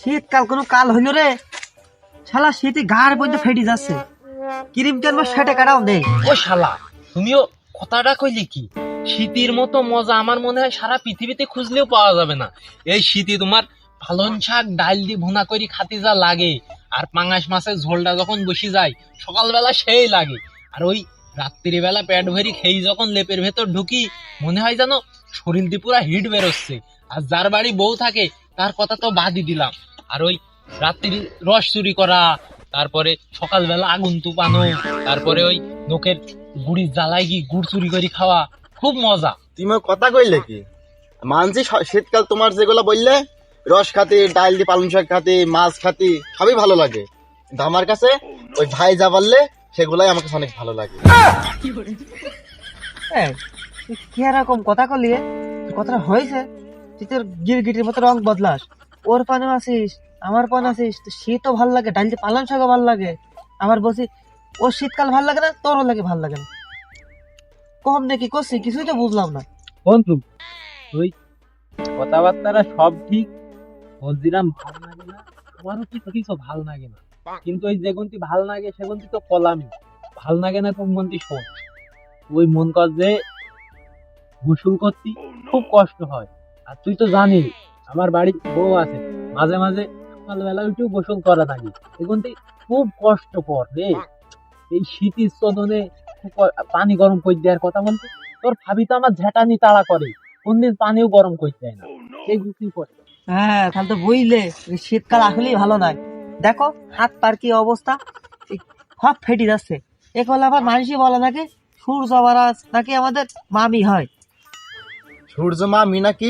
শীতকাল কোনো কাল হইল রে, শালা শীতে গাড় পর্যন্ত ফেটে যাচ্ছে, ক্রিম টেন বা সেটে কাটাও নেই। ও শালা, তুমিও কথাটা কইলে কি? শীতের মতো মজা আমার মনে হয় সারা পৃথিবীতে খুঁজলেও পাওয়া যাবে না। এই শীতে তোমার পালং শাক ডাল দিয়ে ভুনা করে খাতে যা লাগে, আর পাঙাশ মাছের ঝোলটা যখন বসে যায় সকালবেলা সেই লাগে, আর ওই রাত্রিবেলা পেট ভরি খেয়ে যখন লেপের ভেতর ঢুকি মনে হয় যেন শরীর দিয়ে পুরা হিট বেরোচ্ছে। আর যার বাড়ি বউ থাকে তার কথা তো বাদই দিলাম। আর ওই রাত্রি রস চুরি করা, তারপরে সকালবেলা আগুন তুপানো, তারপরে ওই নোকের গুড়ি জ্বালাই গিয়ে গুড় চুরি করে খাওয়া, খুব মজা। তুমি কথা কইলে কি? মানছি শীতকাল তোমার যেগুলো বললে, রস খাতি, ডাল দিয়ে পালং শাক খাতি, মাছ খাতি, সবই ভালো লাগে। কিন্তু আমার কাছে ওই ভাই যা বললে সেগুলাই আমার কাছে অনেক ভালো লাগে। হ্যাঁ, তুই কি এরকম কথা করলি রে? কথাটা হয়েছে, তুই তোর গিরগিটির মতো রং বদলাস। ওর পানে আসিস, আমার পানে আসিস, তো শীতও ভাল লাগে, ডালতে পালং শাকও ভাল লাগে। আবার বলছি ওর শীতকাল ভাল লাগে না, তোরও লাগে ভাল লাগে না। কম নাকি করছি, কিছুই তো বুঝলাম না। বন্ধু, ওই কথাবার্তারা সব ঠিক, বলছিলাম ভাল লাগে না, আমারও কিছু কিছু ভাল লাগে না, কিন্তু ওই যেগুনটি ভাল লাগে সেগুনটি তো কলামি। ভাল লাগে না কোন মন্ত্রী শোন, ওই মন কর যে গোসল করতে খুব কষ্ট হয়। আর তুই তো জানিস আমার বাড়ির বউ আছে, মাঝে মাঝে সকালবেলা উঠেও গোসল করা থাকে, এগুনটি খুব কষ্টকর রে। এই শীতের চোদনে পানি গরম করে দেওয়ার কথা বলতে, তোর ভাবি তো আমার ঝেঁটানি তাড়া করে, কোনদিন পানিও গরম করে দেয় না, সেই কি করে। হ্যাঁ, তাহলে তো বুঝলে এই শীতকাল আসলেই ভালো নয়। দেখো হাত পার কি অবস্থা, এই সব ফেটে যাচ্ছে। এখন আবার মানুষই বলে নাকি সূর্য মহারাজ নাকি আমাদের মামি হয়। সূর্য মামি নাকি?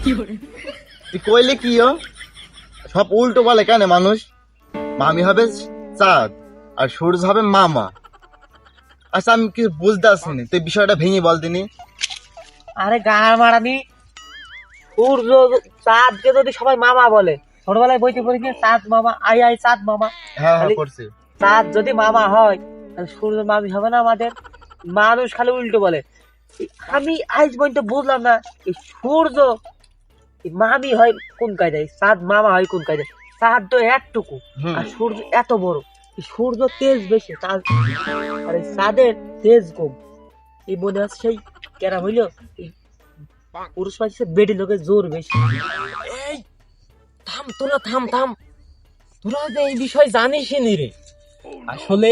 তুই কইলে কি? সব উল্টো বলে কেন মানুষ? মামি হবে চাঁদ আর সূর্য হবে মামা। আচ্ছা, আমি কি বুঝতে আসিনি, তুই বিষয়টা ভেঙে বল দিনি। আরে গার মারানি, সূর্য চাঁদকে যদি সবাই মামা বলে, ছোটবেলায় বইতে পড়ি না চাঁদ মামা, আই আই চাঁদ মামা। হ্যাঁ খালি করছি। চাঁদ যদি মামা হয় তাহলে সূর্য মামি হবে না আমাদের? মানুষ খালি উল্টো বলে। আমি আজ পর্যন্ত বুঝলাম না এই সূর্য মামি হয় কোন কায়দায়, চাঁদ মামা হয় কোন কায়দায়। চাঁদ তো একটুকু আর সূর্য এত বড়। এই সূর্য তেজ বেশি, চাঁদ আর এই চাঁদের তেজ কম। এই মনে আছে সেই কেরা হইল এই পুরুষ পাখিতে বেডি লোকের জোর বেশি। এই থাম তোরা, থাম থাম, তোরা যে এই বিষয় জানিস নি রে। আসলে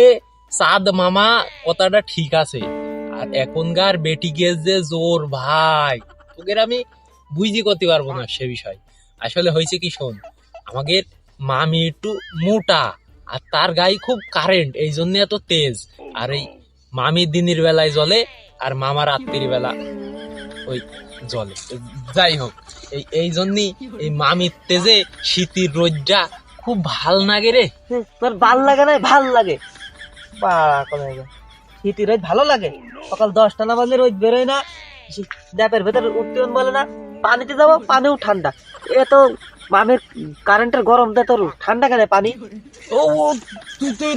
চাঁদ মামা কথাটা ঠিক আছে, আর এখনকার বেটি গেছ যে জোর ভাই, তোদের আমি বুঝি করতে পারবো না সে বিষয়। আসলে হয়েছে কি শোন, আমাদের মামি একটু মোটা আর তার গায়ে খুব কারেন্ট, এই জন্য এত তেজ। আর এই মামি দিনের বেলায় জ্বলে আর মামা রাত্রির বেলা ওই জলে। যাই হোক, এই জন্যই এই মামির তেজে শীতের রোদটা খুব ভাল লাগে রে। তোর ভাল লাগে না? ভাল লাগে বাড়া কোথায় গেল। শীতের রোদ ভালো লাগে, সকাল 10টা না বাজলে রোদ বেরোয় না, ড্যাপের ভেতরে উঠতে বলে না, পানিতে যাবো পানিও ঠান্ডা। এ তো মামের কারেন্টের গরম দেয়, তোর ঠান্ডা কেন পানি? ও ও, তুই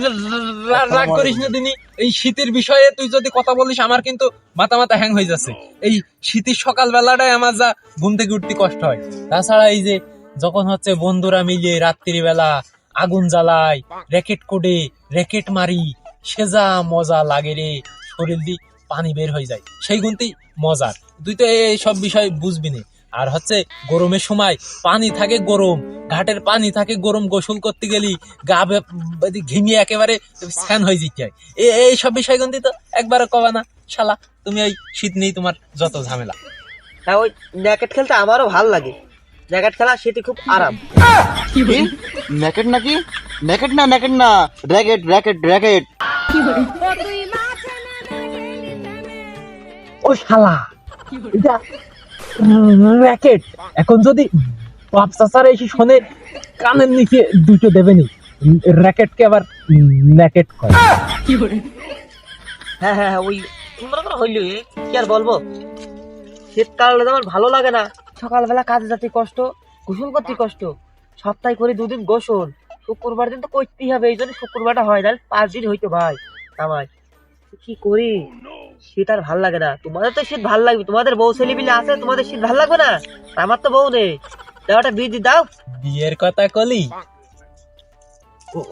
রাগ করিস না দিনি, এই শীতের বিষয়ে তুই যদি কথা বলিস আমার কিন্তু মাথা মাথা হ্যাং হয়ে যাচ্ছে। এই শীতের সকাল বেলাটাই আমার যা ঘুম থেকে উঠতে কষ্ট হয়। তাছাড়া এই যে যখন হচ্ছে বন্ধুরা মিলে রাত্রিবেলা আগুন জ্বালাই, র্যাকেট কোডে র্যাকেট মারি, সে যা মজা লাগে রে, শরীর দিয়ে পানি বের হয়ে যায়, সেই গুনতেই মজার। তুই তো এই সব বিষয় বুঝবি না। আর হচ্ছে গরমের সময় পানি থাকে গরম, ঘাটের পানি থাকে গরম, গোসল করতে গেলি গা ঘেমিয়ে একেবারে স্যান হয়ে যেতে হয়। এই সব বিষয় কিন্তু তো একবারও কবা না শালা, তুমি ওই শীত নেই তোমার যত ঝামেলা। হ্যাঁ, ওই র্যাকেট খেলতে আমারও ভাল লাগে। র্যাকেট খেলা শীতে খুব আরাম। ন্যাকেট নাকি? ন্যাকেট না, ন্যাকেট না, র্যাকেট র্যাকেট র্যাকেট। ও শালা, এটা র্যাকেট। এখন যদি বাপ চাচারা এসে শোনে, কানের নিচে দুটো দেবেনি, র্যাকেটকে আবার ন্যাকেট করে। হ্যাঁ হ্যাঁ হ্যাঁ, ওই তোমরা তো হইল, কি আর বলবো। শীতকাল আমার ভালো লাগে না, সকালবেলা কাজে যেতে কষ্ট, গোসল করতে কষ্ট। সপ্তাহে করে 2 দিন গোসল, শুক্রবার দিন তো করতেই হবে, এই জন্য শুক্রবারটা হয় না, 5 দিন হইতো ভাই আমার। কি করি, শীত আর ভাল লাগে না। তোমাদের তো শীত ভাল লাগবে, তোমাদের বউ ছেলে মিলে আছে, তোমাদের শীত ভাল লাগবে না? আমার তো বউ নেই। দেওয়াটা বিধি দাও। বিয়ের কথা কলি,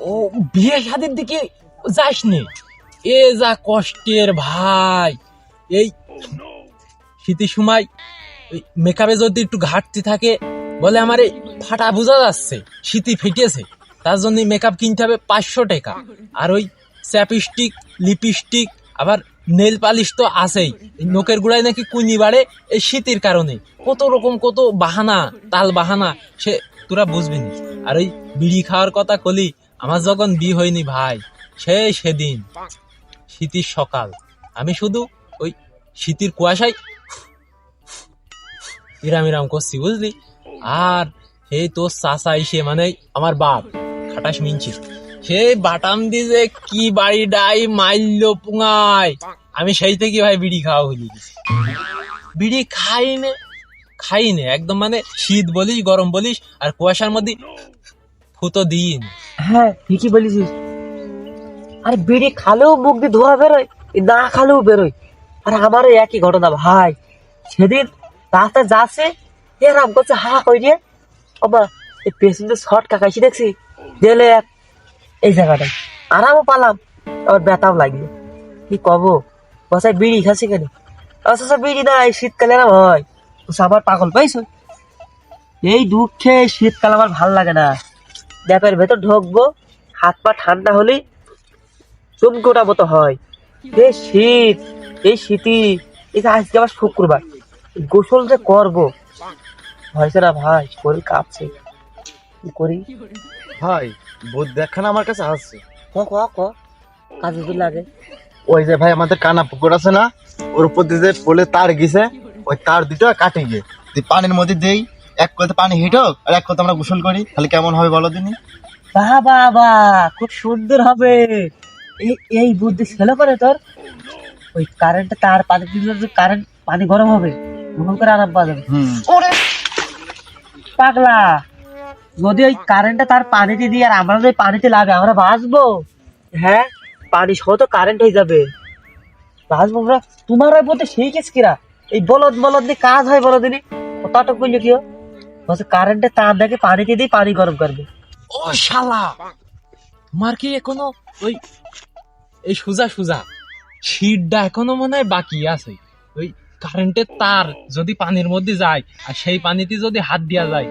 ও বিয়ে শাদীর দিকে যাস নে। এ যা কষ্টের ভাই, এই শীতের সময় মেকআপে যদি একটু ঘাটতি থাকে, বলে আমার এই ফাটা বোঝা যাচ্ছে, শীতে ফেটেছে, তার জন্য মেকআপ কিনতে হবে 500 টাকা। আর ওই চ্যাপস্টিক, লিপস্টিক, আবার নেল পালিশ তো আছেই। নখের গোড়ায় নাকি কুনি বাড়ে এই শীতের কারণে। কত রকম কত বাহানা, তাল বাহানা, সে তোরা বুঝবি না। আর ওই বিড়ি খাওয়ার কথা কলি, আমার যখন বিয়ে হয়নি ভাই, সেদিন শীতের সকাল, আমি শুধু ওই শীতের কুয়াশায় ইরাম করছি, বুঝলি। আর এই তোর চাচা এসে, মানে আমার বাপ খাটাস মিনছি, সে বাটাম দিয়ে কি বাড়ি ডাই মাইল পুঙায়, আমি সেই থেকে ভাই বিড়ি খাওয়া হইলি। বিড়ি খাইনে একদম, মানে শীত বলিস গরম বলিস আর কুয়াশার মধ্যে ফুটো দিন। হ্যাঁ ঠিকই বলেছিস। আর বিড়ি খালেও মুখ দিয়ে ধোয়া বেরোয়, না খালেও বেরোয়। আর আমারও একই ঘটনা ভাই। সেদিন রাস্তায় যাচ্ছে, এরাম করছে, হা কইরে বাবা এই পেছনে শর্ট কাকাইছি দেখছি, গেলে এই জায়গাটায় আরামও পালাম, আবার ব্যথাও লাগলো। কি কব, বসায় বিড়ি খাচ্ছি কেন? আচ্ছা বিড়ি না, এই শীতকালে এরম হয়। আবার পাগল পাইছো? এই দুঃখে শীতকাল আমার ভাল লাগে না। ড্যাপের ভেতর ঢুকবো, হাত পা ঠান্ডা হলেই চমকে ওঠা মতো হয়। এই শীত, এই শীতি, এই যে আজকে আবার শুক্রবার, গোসল যে করবো হয়েছে না ভাই, শরীর কাঁপছে। কি করি ভাই, ভূত দেখা না আমার কাছে আসছে। কাজে তো লাগে। ওই যে ভাই আমাদের কানা পুকুর আছে না, ওর উপর দিয়ে যে পোলে তার গেছে, ওই তার দুটো কাটে গিয়ে পানির মধ্যে দেই, এক করতে পানি হিট হোক আর এক করতে আমরা গোসল করি, তাহলে কেমন হবে বলো দিনি? বাবা খুব সুন্দর হবে। এই বুদ্ধি ছেলে করে তোর। ওই কারেন্ট তার পানি দিলে কারেন্ট পানি গরম হবে, গোসল করে আরাম পাওয়া যাবে। ওরে পাগলা, যদি ওই কারেন্টটা তার পানিতে দিয়ে আর আমরা যদি পানিতে লাগে, আমরা বাঁচবো? হ্যাঁ, পানি সহ তো কারেন্ট হয়ে যাবে, বাঁচবো আমরা। তোমার ওই বলতে সেই কেস কিরা, এই বলদ দিয়ে কাজ হয় বলো দিনি? কতটুক করলে কি বলছে, কারেন্টে তার দেখে পানিতে দিয়ে পানি গরম করবে। ও শালা, তোমার কি এখনো ওই এই সুজা শীতটা এখনো মনে হয় বাকি আছে। ওই কারেন্টের তার যদি পানির মধ্যে যায় আর সেই পানিতে যদি হাত দেওয়া যায়,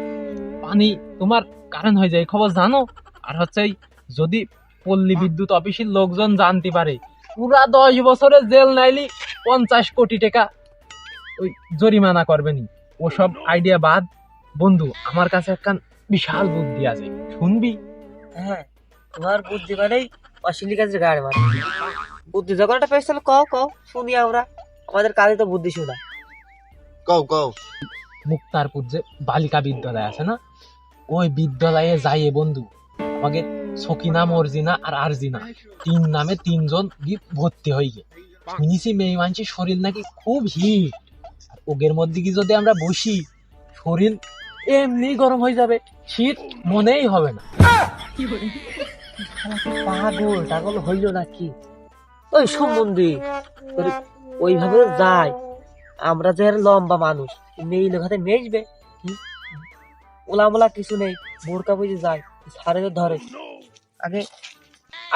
পানি তোমার কারেন্ট হয়ে যায়, খবর জানো? আর হচ্ছে যদি পল্লী বিদ্যুৎ অফিসের লোকজন জানতে পারে, পুরা 10 বছরের জেল নাইলি 50 কোটি টাকা ওই জরিমানা করবেনি। ওসব আইডিয়া বাদ বন্ধু, আমার কাছে একটা বিশাল বুদ্ধি আছে, শুনবি? হ্যাঁ, তোমার বুদ্ধি মানেই অশ্লীল কাজের গাড়ি মানে। বুদ্ধি যখন একটা পেয়েছ তাহলে কও শুনি আমরা, আমাদের কাজে তো বুদ্ধি শোনা। কও। মুক্তারপুর যে বালিকা বিদ্যালয় আছে না, ওই বিদ্যালয়ে যাইয়ে বন্ধু, আমাকে সকিনা, মর্জিনা আর আরজিনা 3 নামে 3 জন ভর্তি হয়ে গে। শুনেছি মেয়ে মানুষের শরীর নাকি খুব হিট, আর ওগের মধ্যে কি যদি আমরা বসি, শরীর এমনি গরম হয়ে যাবে, শীত মনেই হবে না। পাগল হইল নাকি ওই সম্বন্ধে? ওইভাবে যাই, আমরা যে লম্বা মানুষ, মেয়ে লোক হাতে মেজবে, ওলামোলা কিছু নেই, বোরকা বুঝে যায়, সারে ধরে। আগে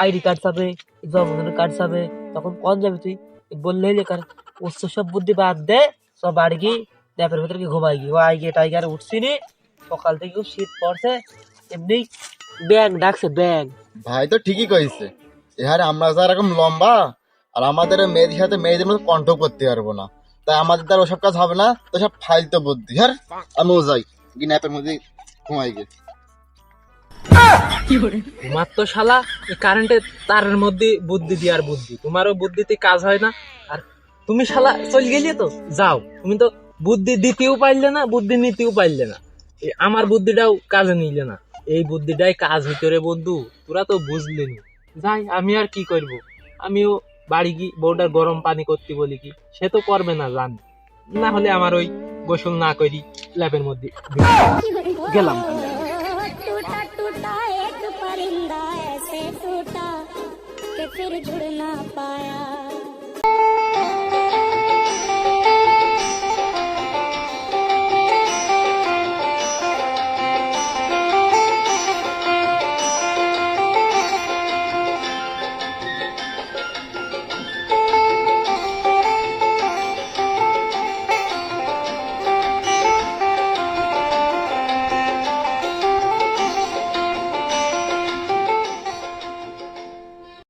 আইডি কার্ড চাবে, জন্মদিনের কার্ড চাবে, তখন কোন যাবি তুই? বললেই লেখার উচ্চ সব বুদ্ধি বাদ দে, সব বাড়ি গিয়ে ড্যাপের ভেতরে কি ঘুমাই গিয়ে, ও আইগে টাইগারে উঠছিনি, সকাল থেকে খুব শীত পড়ছে, এমনি ব্যাং ডাকছে ব্যাং। ভাই তো ঠিকই কইছে, এহারে আমরা যা এরকম লম্বা আর আমাদের মেয়েদের সাথে মেয়েদের মতো কন্ট্রোল করতে পারবো না, তাই আমাদের দ্বারা ওসব কাজ হবে না। তো সব ফাইলতে বুদ্ধি। হ্যাঁ, আমিও যাই গিয়ে ন্যাপের মধ্যে ঘুমাই গিয়ে। তোমার তো শালা কারেন্টের তারের মধ্যে বুদ্ধি দিয়ার বুদ্ধি, তোমারও বুদ্ধিতে কাজ হয় না। আর তুমি শালা চল গেলে তো যাও, তুমি তো বুদ্ধি দিতেও পারলে না, বুদ্ধি নিতেও পারলে না, আমার বুদ্ধিটাও কাজে নিলে না। এই বুদ্ধিটাই কাজ হইতে রে বন্ধু, তোরা তো বুঝলি না। যাই, আমি আর কি করব, আমিও বাড়ি গিয়ে বউটার গরম পানি করতে বলি, কি সে তো করবে না, জান না হলে আমার ওই গোসল না করি ল্যাবের মধ্যে গেলাম। टूटा एक परिंदा ऐसे टूटा कि फिर जुड़ ना पाया।